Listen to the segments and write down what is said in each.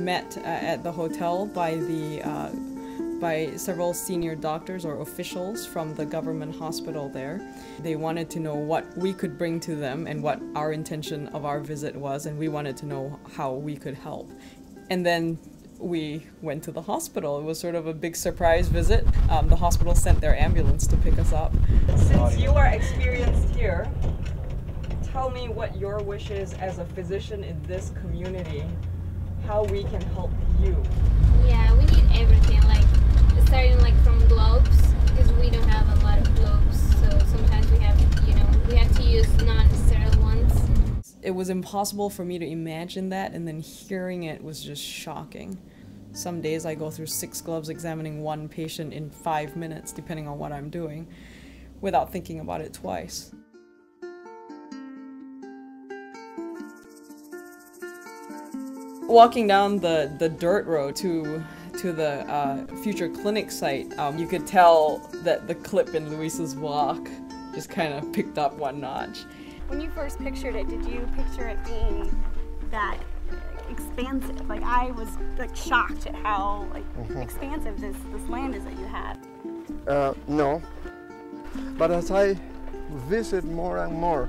met at the hotel by several senior doctors or officials from the government hospital there. They wanted to know what we could bring to them and what our intention of our visit was, and we wanted to know how we could help. And then we went to the hospital. It was sort of a big surprise visit. The hospital sent their ambulance to pick us up. Since you are experienced here, tell me what your wish is as a physician in this community, how we can help you. Yeah, we need everything, like starting like from gloves, because we don't have a lot of gloves, so sometimes we have, we have to use non-sterile ones. It was impossible for me to imagine that, and then hearing it was just shocking. Some days I go through 6 gloves examining one patient in 5 minutes, depending on what I'm doing, without thinking about it twice. Walking down the dirt road to the future clinic site, you could tell that the clip in Luis's walk just kind of picked up one notch. When you first pictured it, did you picture it being that expansive? Like, I was like shocked at how expansive this land is that you have. No, but as I visit more and more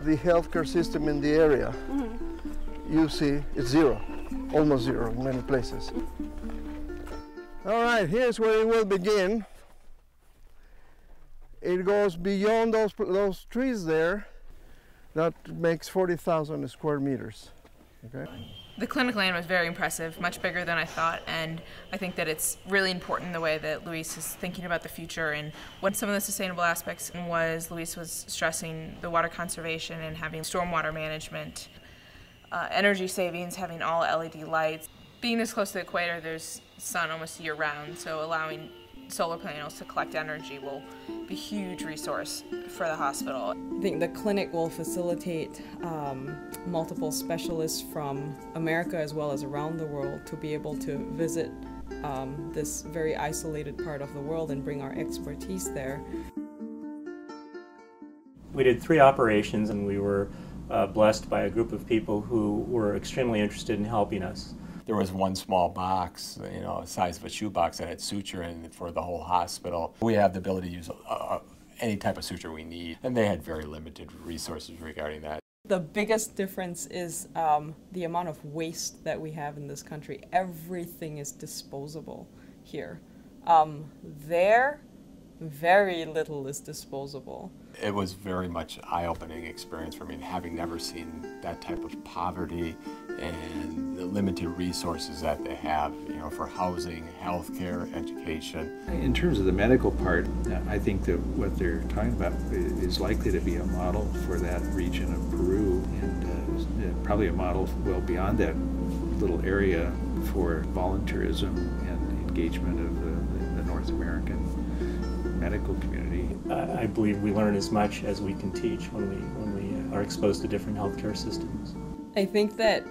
the healthcare system in the area, you see it's zero, almost zero in many places. All right, here's where it will begin. It goes beyond those trees there. That makes 40,000 square meters. Okay. The clinic land was very impressive, much bigger than I thought, and I think that it's really important the way that Luis is thinking about the future. And what some of the sustainable aspects was, Luis was stressing the water conservation and having stormwater management, energy savings, having all LED lights. Being this close to the equator, there's sun almost year-round, so allowing solar panels to collect energy will be a huge resource for the hospital. I think the clinic will facilitate multiple specialists from America as well as around the world to be able to visit this very isolated part of the world and bring our expertise there. We did 3 operations, and we were blessed by a group of people who were extremely interested in helping us. There was one small box, the size of a shoebox that had suture in it for the whole hospital. We have the ability to use any type of suture we need, and they had very limited resources regarding that. The biggest difference is the amount of waste that we have in this country. Everything is disposable here. There, very little is disposable. It was very much an eye-opening experience for me, having never seen that type of poverty and the limited resources that they have, for housing, healthcare, education. In terms of the medical part, I think that what they're talking about is likely to be a model for that region of Peru, and probably a model well beyond that little area for volunteerism and engagement of the North American medical community. I believe we learn as much as we can teach when we are exposed to different healthcare systems. I think that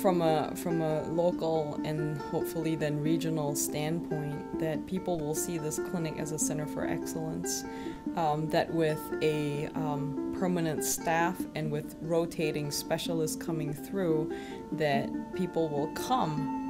from a local and hopefully then regional standpoint, that people will see this clinic as a center for excellence, that with a permanent staff and with rotating specialists coming through, that people will come